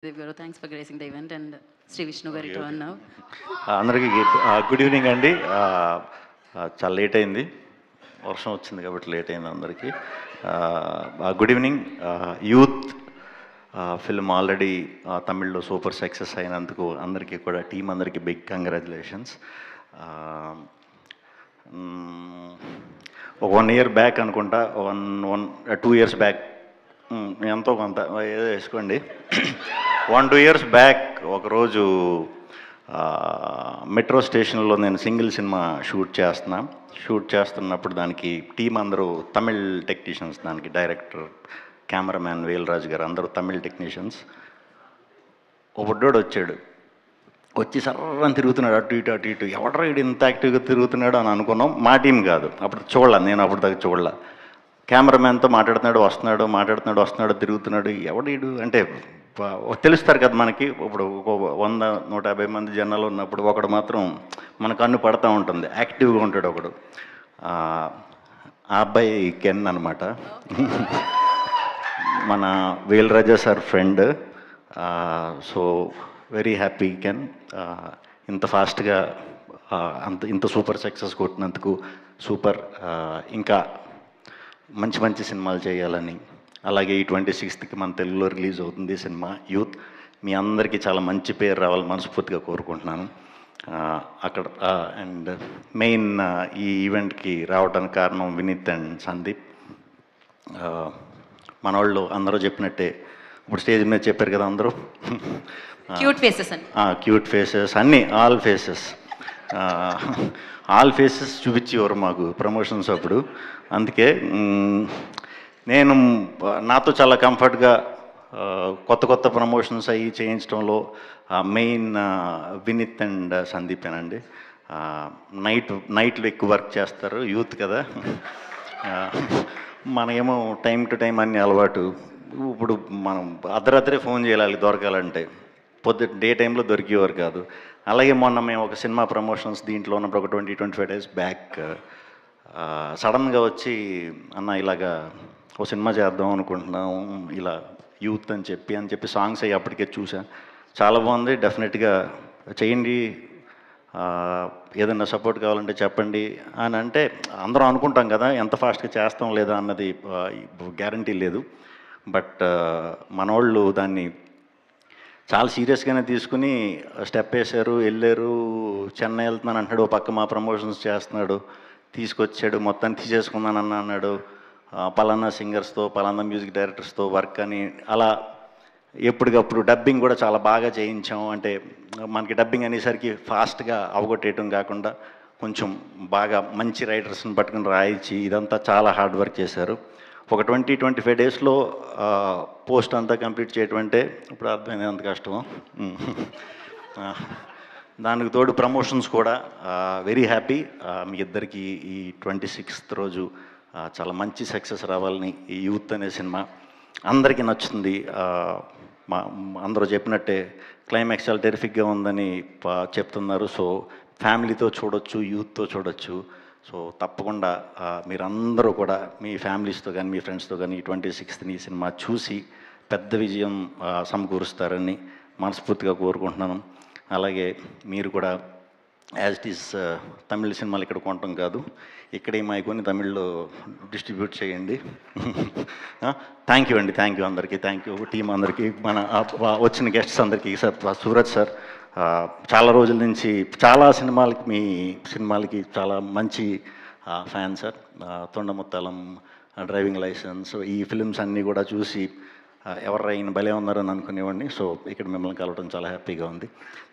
Dev Garu, thanks for gracing the event, and Sri Vishnu Garu return now. అందరికీ good evening అండి. చాలా late అయింది, వర్షం వచ్చింది కాబట్టి లేట్ అయింది అందరికీ. Good evening. Youth film already తమిళ్లో సూపర్ సక్సెస్ అయినందుకు అందరికీ కూడా టీం అందరికీ బిగ్ కంగ్రాచులేషన్స్. ఒక 1 year బ్యాక్ అనుకుంటా, 2 years బ్యాక్ ఎంతో కొంత ఏదో వేసుకోండి. 1-2 years బ్యాక్ ఒకరోజు మెట్రో స్టేషన్లో నేను సింగిల్ సినిమా షూట్ చేస్తున్నప్పుడు దానికి టీం అందరూ తమిళ్ టెక్నీషియన్స్, దానికి డైరెక్టర్, కెమెరామ్యాన్ వేల్రాజు గారు అందరూ తమిళ్ టెక్నీషియన్స్. ఒక బుడ్డోడు వచ్చి సర్రని తిరుగుతున్నాడు అటు ఇటు. ఎవడరా ఇటు ఇంత యాక్టివ్గా తిరుగుతున్నాడు అని అనుకున్నాం. మా టీం కాదు, నేను అప్పుడు దాకా చూడలే. కెమెరామ్యాన్తో మాట్లాడుతున్నాడు, తిరుగుతున్నాడు. ఎవడీడు అంటే తెలుస్తారు కదా మనకి. ఇప్పుడు 100-150 మంది జనాలు ఉన్నప్పుడు ఒకడు మాత్రం మన కన్ను పడతా ఉంటుంది, యాక్టివ్గా ఉంటాడు ఒకడు. ఆ అబ్బాయి కెన్ అనమాట, మన Velraja sir friend. So very happy Ken, ఇంత ఫాస్ట్గా ఇంత సూపర్ సక్సెస్ కొట్టినందుకు. సూపర్. ఇంకా మంచి సినిమాలు చేయాలని, అలాగే ఈ 26th మన తెలుగులో రిలీజ్ అవుతుంది సినిమా యూత్. మీ అందరికీ చాలా మంచి పేరు రావాలని మనస్ఫూర్తిగా కోరుకుంటున్నాను. అక్కడ అండ్ మెయిన్ ఈ ఈవెంట్కి రావడానికి కారణం వినీత్ అండ్ సందీప్. మన వాళ్ళు అందరూ చెప్పినట్టే ఇప్పుడు స్టేజ్ మీద చెప్పారు కదా అందరూ, క్యూట్ ఫేసెస్ అన్నీ, ఆల్ ఫేసెస్ చూపించేవారు మాకు ప్రమోషన్స్ అప్పుడు. అందుకే నేను నాతో చాలా కంఫర్ట్గా కొత్త ప్రమోషన్స్ అవి చేయించడంలో మెయిన్ వినీత్ అండ్ సందీపేనండి. నైట్లో ఎక్కువ వర్క్ చేస్తారు, యూత్ కదా. మనకేమో టైం టు టైం అన్ని అలవాటు. ఇప్పుడు మనం అర్ధరాత్రే ఫోన్ చేయాలి దొరకాలంటే, డే టైంలో దొరికేవారు కాదు. అలాగే మొన్న మేము ఒక సినిమా ప్రమోషన్స్ దీంట్లో ఉన్నప్పుడు ఒక 20-25 days బ్యాక్ సడన్గా వచ్చి, అన్న ఇలాగా ఒక సినిమా చేద్దాం అనుకుంటున్నాం ఇలా యూత్ అని చెప్పి సాంగ్స్ అయ్యి అప్పటికే చూసా. చాలా బాగుంది, డెఫినెట్గా చేయండి, ఏదైనా సపోర్ట్ కావాలంటే చెప్పండి అని అంటే అందరం అనుకుంటాం కదా, ఎంత ఫాస్ట్గా చేస్తాం లేదా అన్నది గ్యారంటీ లేదు. బట్ మనోళ్ళు దాన్ని చాలా సీరియస్గానే తీసుకుని స్టెప్ వేశారు, వెళ్ళారు. చెన్నై వెళ్తున్నాను అంటున్నాడు, ఓ పక్క మా ప్రమోషన్స్ చేస్తున్నాడు, తీసుకొచ్చాడు, మొత్తాన్ని తీసేసుకున్నానన్న అన్నాడు. పలానా సింగర్స్తో, పలానా మ్యూజిక్ డైరెక్టర్స్తో వర్క్ అని అలా ఎప్పటికప్పుడు డబ్బింగ్ కూడా చాలా బాగా చేయించాం. అంటే మనకి డబ్బింగ్ అనేసరికి ఫాస్ట్గా అవగొట్టేయటం కాకుండా కొంచెం బాగా మంచి రైటర్స్ని పట్టుకుని రాయించి ఇదంతా చాలా హార్డ్ వర్క్ చేశారు. ఒక 20-25 daysలో పోస్ట్ అంతా కంప్లీట్ చేయటం అంటే ఇప్పుడు అర్థమైంది ఎంత కష్టమో. దానికి తోడు ప్రమోషన్స్ కూడా. Very happy. మీ ఇద్దరికి ఈ 26th రోజు చాలా మంచి సక్సెస్ రావాలని. ఈ యూత్ అనే సినిమా అందరికీ నచ్చుతుంది. అందరూ చెప్పినట్టే క్లైమాక్స్ చాలా టెరిఫిక్గా ఉందని చెప్తున్నారు. సో ఫ్యామిలీతో చూడొచ్చు, యూత్తో చూడొచ్చు. సో తప్పకుండా మీరందరూ కూడా మీ ఫ్యామిలీస్తో కానీ మీ ఫ్రెండ్స్తో కానీ ఈ 26th ఈ సినిమా చూసి పెద్ద విజయం సమకూరుస్తారని మనస్ఫూర్తిగా కోరుకుంటున్నాను. అలాగే మీరు కూడా యాజ్ ఇట్ ఈస్ తమిళ సినిమాలు ఇక్కడ కొనటం కాదు, ఇక్కడే కొని తమిళ్లో డిస్ట్రిబ్యూట్ చేయండి. థ్యాంక్ యూ అండి, థ్యాంక్ యూ అందరికీ, థ్యాంక్ యూ టీం అందరికీ, మన వచ్చిన గెస్ట్స్ అందరికీ. సార్ సూరజ్ సార్ చాలా రోజుల నుంచి చాలా సినిమాలకి, మీ సినిమాలకి చాలా మంచి ఫ్యాన్ సార్. తొండముత్తాలం, డ్రైవింగ్ లైసెన్స్, ఈ ఫిలిమ్స్ అన్నీ కూడా చూసి ఎవరు ఈయన భలే ఉన్నారని అనుకునేవాడిని. సో ఇక్కడ మిమ్మల్ని కలవడం చాలా హ్యాపీగా ఉంది.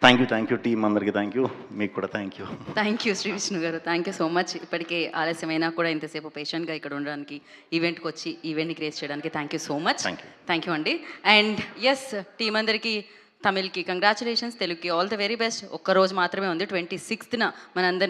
థ్యాంక్ యూ టీం అందరికీ, థ్యాంక్ యూ, మీకు కూడా థ్యాంక్ యూ శ్రీ విష్ణు గారు, థ్యాంక్ యూ సో మచ్. ఇప్పటికే ఆలస్యమైనా కూడా ఇంతసేపు పేషెంట్గా ఇక్కడ ఉండడానికి, ఈవెంట్కి వచ్చి ఈవెంట్ని క్రియేట్ చేయడానికి thank you so much. Thank you అండి. అండ్ ఎస్, టీం అందరికీ తమిళ్కి కంగ్రాచులేషన్స్, తెలుగుకి ఆల్ ద వెరీ బెస్ట్. ఒక్కరోజు మాత్రమే ఉంది, 26th మనందరినీ